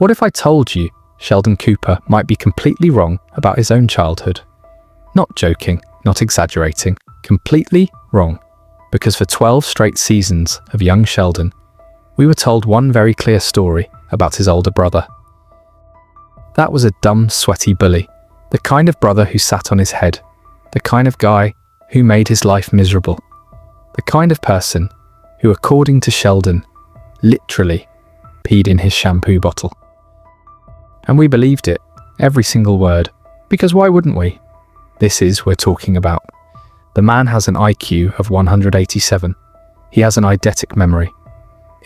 What if I told you Sheldon Cooper might be completely wrong about his own childhood? Not joking, not exaggerating, completely wrong. Because for 12 straight seasons of young Sheldon, we were told one very clear story about his older brother. That was a dumb, sweaty bully, the kind of brother who sat on his head, the kind of guy who made his life miserable, the kind of person who, according to Sheldon, literally peed in his shampoo bottle. And we believed it, every single word, because why wouldn't we? This is we're talking about. The man has an IQ of 187. He has an eidetic memory.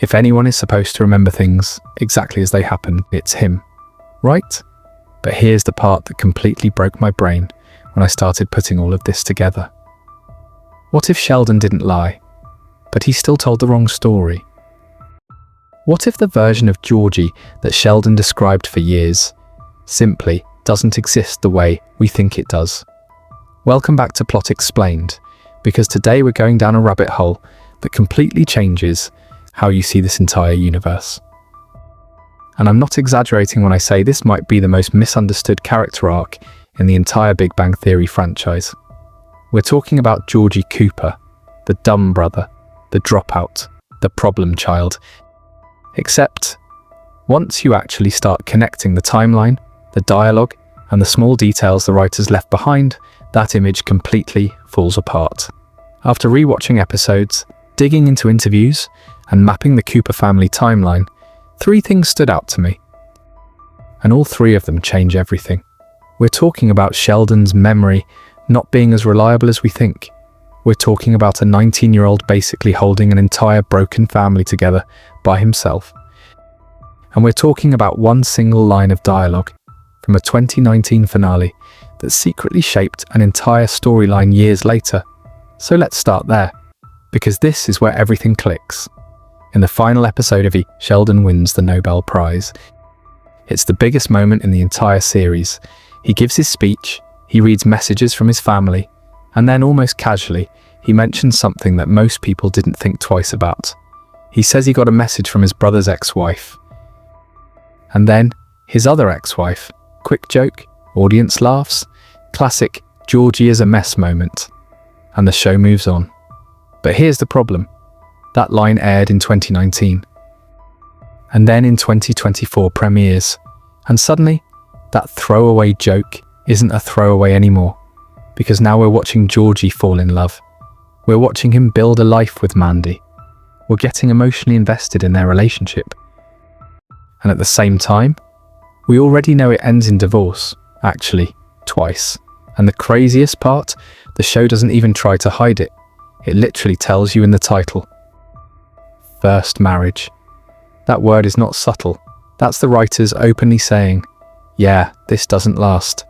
If anyone is supposed to remember things exactly as they happen, it's him, right? But here's the part that completely broke my brain when I started putting all of this together. What if Sheldon didn't lie, but he still told the wrong story? What if the version of Georgie that Sheldon described for years simply doesn't exist the way we think it does? Welcome back to Plot Explained, because today we're going down a rabbit hole that completely changes how you see this entire universe. And I'm not exaggerating when I say this might be the most misunderstood character arc in the entire Big Bang Theory franchise. We're talking about Georgie Cooper, the dumb brother, the dropout, the problem child. Except, once you actually start connecting the timeline, the dialogue, and the small details the writers left behind, that image completely falls apart. After rewatching episodes, digging into interviews, and mapping the Cooper family timeline, 3 things stood out to me. And all 3 of them change everything. We're talking about Sheldon's memory not being as reliable as we think. We're talking about a 19-year-old basically holding an entire broken family together by himself. And we're talking about one single line of dialogue from a 2019 finale that secretly shaped an entire storyline years later. So let's start there, because this is where everything clicks. In the final episode of Sheldon wins the Nobel Prize. It's the biggest moment in the entire series. He gives his speech, he reads messages from his family, and then almost casually, he mentions something that most people didn't think twice about. He says he got a message from his brother's ex-wife. And then, his other ex-wife. Quick joke, audience laughs, classic Georgie is a mess moment. And the show moves on. But here's the problem. That line aired in 2019. And then in 2024 premieres. And suddenly, that throwaway joke isn't a throwaway anymore. Because now we're watching Georgie fall in love. We're watching him build a life with Mandy. We're getting emotionally invested in their relationship. And at the same time, we already know it ends in divorce, actually, twice. And the craziest part, the show doesn't even try to hide it. It literally tells you in the title. First marriage. That word is not subtle. That's the writers openly saying, yeah, this doesn't last.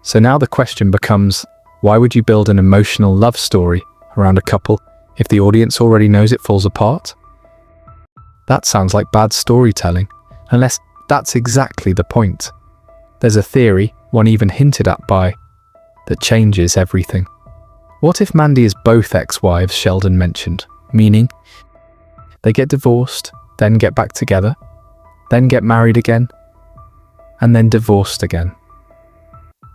So now the question becomes, why would you build an emotional love story around a couple if the audience already knows it falls apart? That sounds like bad storytelling, unless that's exactly the point. There's a theory, one even hinted at by, that changes everything. What if Mandy is both ex-wives Sheldon mentioned, meaning they get divorced, then get back together, then get married again, and then divorced again?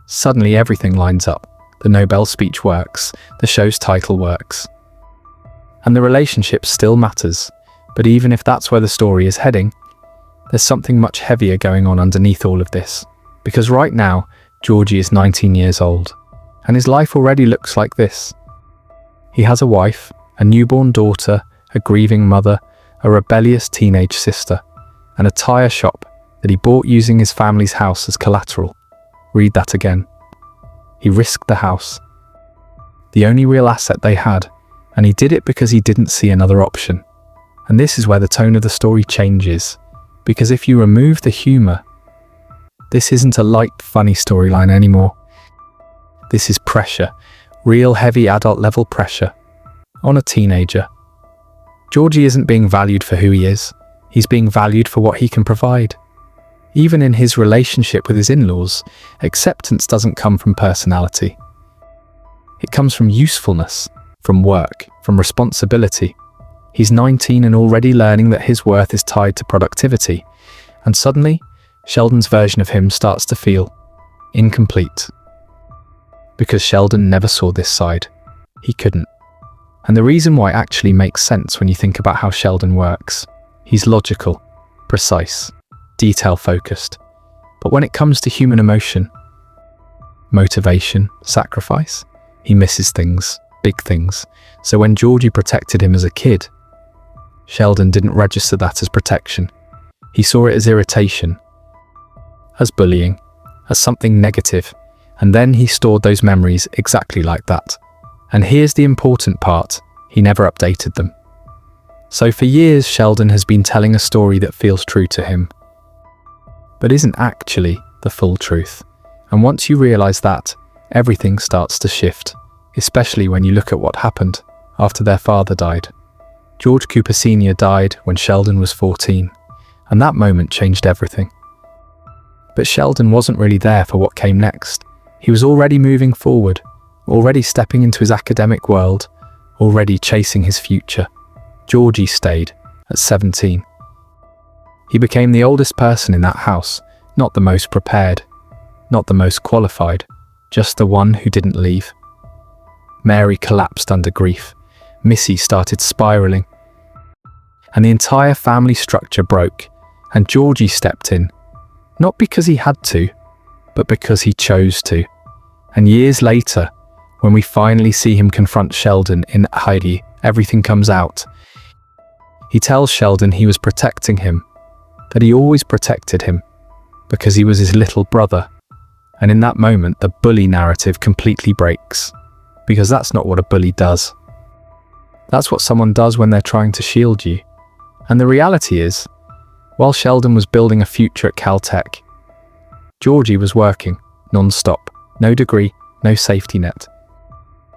Suddenly everything lines up. The Nobel speech works, the show's title works. And the relationship still matters, but even if that's where the story is heading, there's something much heavier going on underneath all of this. Because right now, Georgie is 19 years old, and his life already looks like this. He has a wife, a newborn daughter, a grieving mother, a rebellious teenage sister, and a tire shop that he bought using his family's house as collateral. Read that again. He risked the house, the only real asset they had, and he did it because he didn't see another option. And this is where the tone of the story changes, because if you remove the humor, this isn't a light, funny storyline anymore. This is pressure, real heavy adult-level pressure, on a teenager. Georgie isn't being valued for who he is, he's being valued for what he can provide. Even in his relationship with his in-laws, acceptance doesn't come from personality. It comes from usefulness, from work, from responsibility. He's 19 and already learning that his worth is tied to productivity, And suddenly, Sheldon's version of him starts to feel incomplete. Because Sheldon never saw this side. He couldn't. And the reason why actually makes sense when you think about how Sheldon works. He's logical, precise, detail-focused. But when it comes to human emotion, motivation, sacrifice, he misses things, big things. So when Georgie protected him as a kid, Sheldon didn't register that as protection. He saw it as irritation, as bullying, as something negative, and then he stored those memories exactly like that. And here's the important part, he never updated them. So for years, Sheldon has been telling a story that feels true to him, but isn't actually the full truth. And once you realize that, everything starts to shift, especially when you look at what happened after their father died. George Cooper Sr. died when Sheldon was 14, and that moment changed everything. But Sheldon wasn't really there for what came next. He was already moving forward, already stepping into his academic world, already chasing his future. Georgie stayed at 17. He became the oldest person in that house, not the most prepared, not the most qualified, just the one who didn't leave. Mary collapsed under grief. Missy started spiraling. And the entire family structure broke, and Georgie stepped in, not because he had to, but because he chose to. And years later, when we finally see him confront Sheldon in Heidi, everything comes out. He tells Sheldon he was protecting him, that he always protected him, because he was his little brother. And in that moment, the bully narrative completely breaks, because that's not what a bully does. That's what someone does when they're trying to shield you. And the reality is, while Sheldon was building a future at Caltech, Georgie was working non-stop, no degree, no safety net.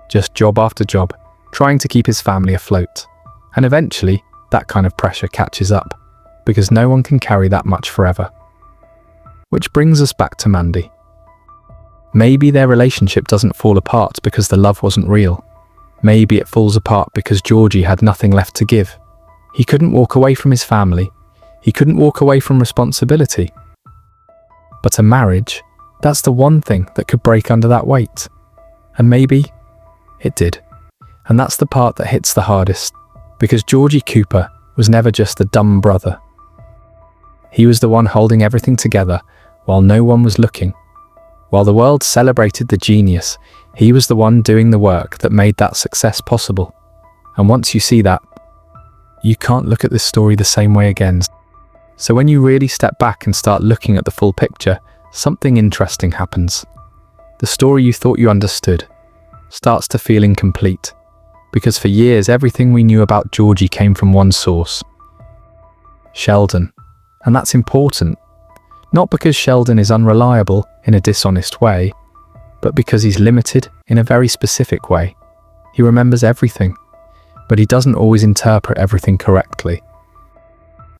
Just job after job, trying to keep his family afloat. And eventually, that kind of pressure catches up, because no one can carry that much forever. Which brings us back to Mandy. Maybe their relationship doesn't fall apart because the love wasn't real. Maybe it falls apart because Georgie had nothing left to give. He couldn't walk away from his family. He couldn't walk away from responsibility. But a marriage, that's the one thing that could break under that weight. And maybe it did. And that's the part that hits the hardest, because Georgie Cooper was never just the dumb brother. He was the one holding everything together while no one was looking. While the world celebrated the genius, he was the one doing the work that made that success possible. And once you see that, you can't look at this story the same way again. So when you really step back and start looking at the full picture, something interesting happens. The story you thought you understood starts to feel incomplete, because for years everything we knew about Georgie came from one source, Sheldon. And that's important, not because Sheldon is unreliable in a dishonest way, but because he's limited in a very specific way. He remembers everything, but he doesn't always interpret everything correctly.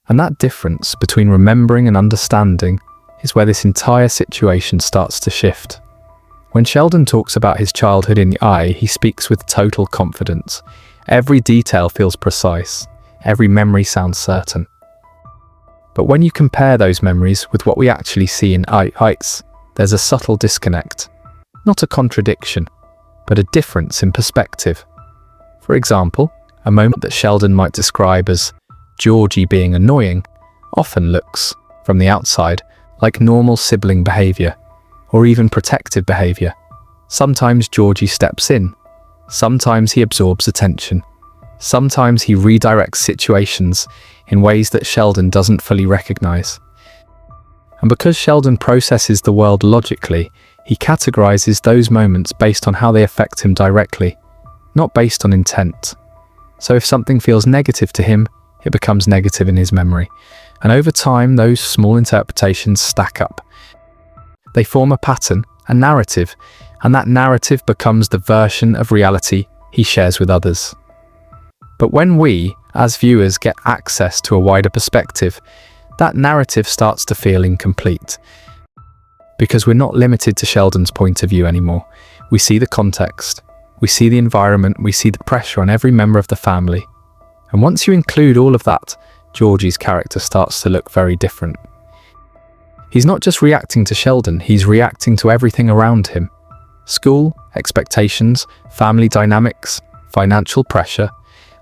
And that difference between remembering and understanding is where this entire situation starts to shift. When Sheldon talks about his childhood in the eye, he speaks with total confidence. Every detail feels precise. Every memory sounds certain. But when you compare those memories with what we actually see in Heights, there's a subtle disconnect. Not a contradiction, but a difference in perspective. For example, a moment that Sheldon might describe as Georgie being annoying often looks, from the outside, like normal sibling behavior, or even protective behavior. Sometimes Georgie steps in. Sometimes he absorbs attention. Sometimes he redirects situations in ways that Sheldon doesn't fully recognize. And because Sheldon processes the world logically, he categorizes those moments based on how they affect him directly, not based on intent. So if something feels negative to him, it becomes negative in his memory. And over time, those small interpretations stack up. They form a pattern, a narrative, and that narrative becomes the version of reality he shares with others. But when we, as viewers, get access to a wider perspective, that narrative starts to feel incomplete. Because we're not limited to Sheldon's point of view anymore. We see the context, we see the environment, we see the pressure on every member of the family. And once you include all of that, Georgie's character starts to look very different. He's not just reacting to Sheldon, he's reacting to everything around him. School, expectations, family dynamics, financial pressure,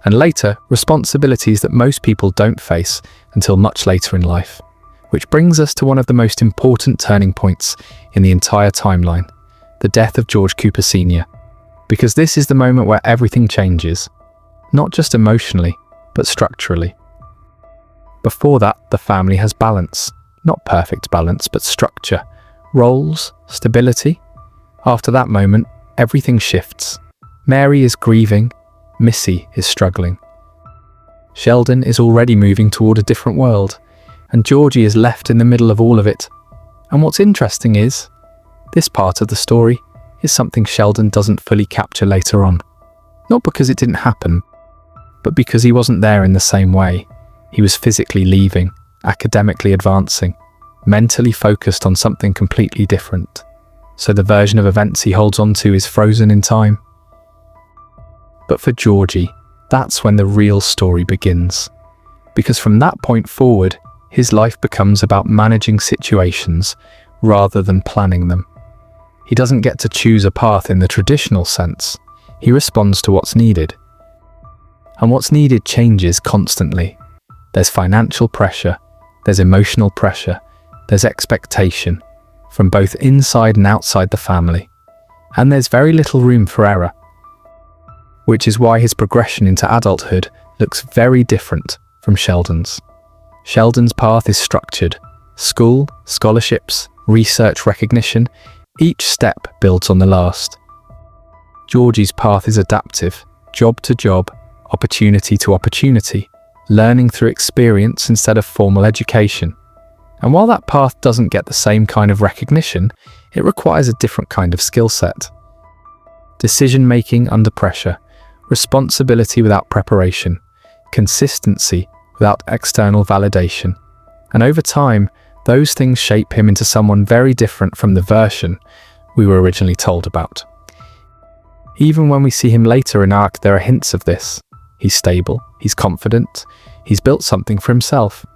and later, responsibilities that most people don't face until much later in life. Which brings us to one of the most important turning points in the entire timeline, the death of George Cooper Sr. Because this is the moment where everything changes, not just emotionally, but structurally. Before that, the family has balance, not perfect balance, but structure, roles, stability. After that moment, everything shifts. Mary is grieving, Missy is struggling. Sheldon is already moving toward a different world, and Georgie is left in the middle of all of it. And what's interesting is, this part of the story is something Sheldon doesn't fully capture later on. Not because it didn't happen, but because he wasn't there in the same way. He was physically leaving, academically advancing, mentally focused on something completely different. So the version of events he holds on to is frozen in time. But for Georgie, that's when the real story begins. Because from that point forward, his life becomes about managing situations rather than planning them. He doesn't get to choose a path in the traditional sense. He responds to what's needed. And what's needed changes constantly. There's financial pressure, there's emotional pressure, there's expectation, from both inside and outside the family. And there's very little room for error. Which is why his progression into adulthood looks very different from Sheldon's. Sheldon's path is structured. School, scholarships, research recognition, each step builds on the last. Georgie's path is adaptive, job to job, opportunity to opportunity, learning through experience instead of formal education. And while that path doesn't get the same kind of recognition, it requires a different kind of skill set. Decision-making under pressure, responsibility without preparation, consistency without external validation. And over time, those things shape him into someone very different from the version we were originally told about. Even when we see him later in arc, there are hints of this. He's stable, he's confident, he's built something for himself.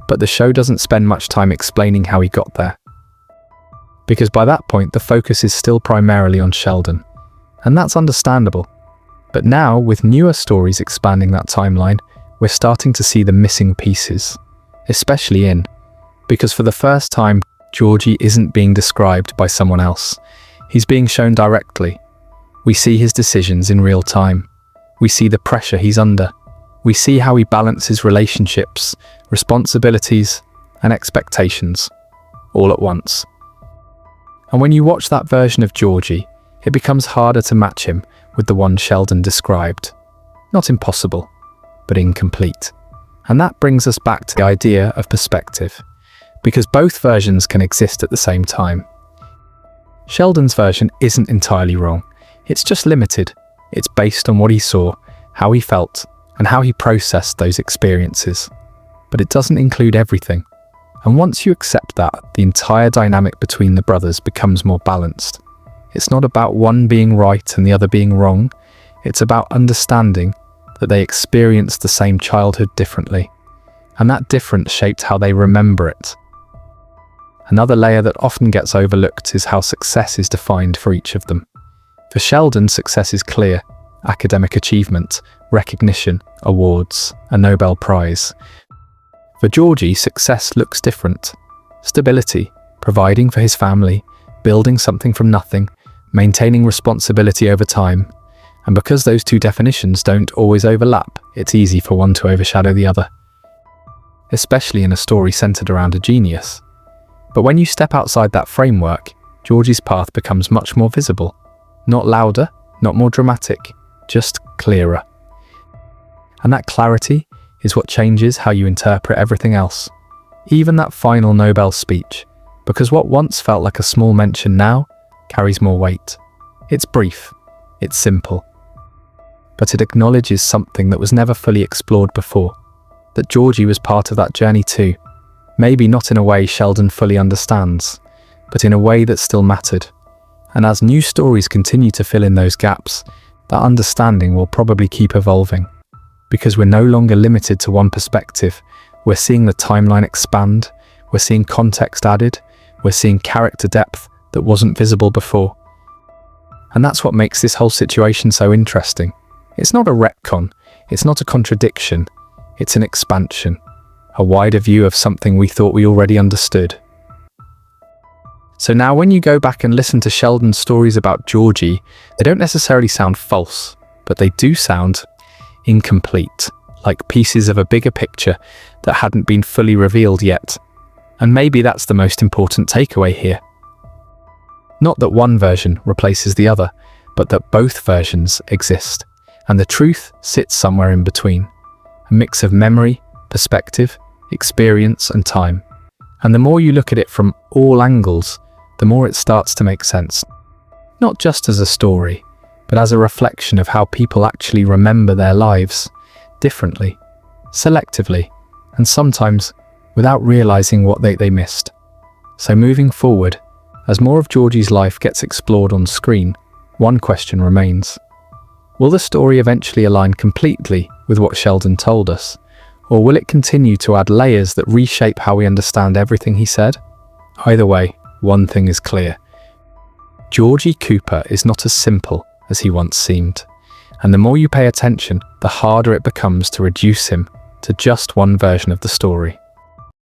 But the show doesn't spend much time explaining how he got there. Because by that point, the focus is still primarily on Sheldon. And that's understandable. But now, with newer stories expanding that timeline, we're starting to see the missing pieces, especially because for the first time, Georgie isn't being described by someone else. He's being shown directly. We see his decisions in real time. We see the pressure he's under. We see how he balances relationships, responsibilities, and expectations, all at once. And when you watch that version of Georgie, it becomes harder to match him with the one Sheldon described. Not impossible, but incomplete. And that brings us back to the idea of perspective, because both versions can exist at the same time. Sheldon's version isn't entirely wrong. It's just limited. It's based on what he saw, how he felt, and how he processed those experiences. But it doesn't include everything. And once you accept that, the entire dynamic between the brothers becomes more balanced. It's not about one being right and the other being wrong. It's about understanding that they experienced the same childhood differently. And that difference shaped how they remember it. Another layer that often gets overlooked is how success is defined for each of them. For Sheldon, success is clear: academic achievement, recognition, awards, a Nobel Prize. For Georgie, success looks different. Stability, providing for his family, building something from nothing, maintaining responsibility over time. And because those two definitions don't always overlap, it's easy for one to overshadow the other. Especially in a story centered around a genius. But when you step outside that framework, Georgie's path becomes much more visible. Not louder, not more dramatic, just clearer. And that clarity is what changes how you interpret everything else. Even that final Nobel speech, because what once felt like a small mention now carries more weight. It's brief, it's simple, but it acknowledges something that was never fully explored before, that Georgie was part of that journey too. Maybe not in a way Sheldon fully understands, but in a way that still mattered. And as new stories continue to fill in those gaps, that understanding will probably keep evolving. Because we're no longer limited to one perspective, we're seeing the timeline expand, We're seeing context added. We're seeing character depth that wasn't visible before. And that's what makes this whole situation so interesting. It's not a retcon. It's not a contradiction. It's an expansion. A wider view of something we thought we already understood. So now when you go back and listen to Sheldon's stories about Georgie, they don't necessarily sound false, but they do sound incomplete, like pieces of a bigger picture that hadn't been fully revealed yet. And maybe that's the most important takeaway here. Not that one version replaces the other, but that both versions exist, and the truth sits somewhere in between. A mix of memory, perspective, experience, and time. And the more you look at it from all angles, the more it starts to make sense. Not just as a story, but as a reflection of how people actually remember their lives differently, selectively, and sometimes without realizing what they missed. So moving forward, as more of Georgie's life gets explored on screen, one question remains. Will the story eventually align completely with what Sheldon told us? Or will it continue to add layers that reshape how we understand everything he said? Either way, one thing is clear. Georgie Cooper is not as simple as he once seemed. And the more you pay attention, the harder it becomes to reduce him to just one version of the story.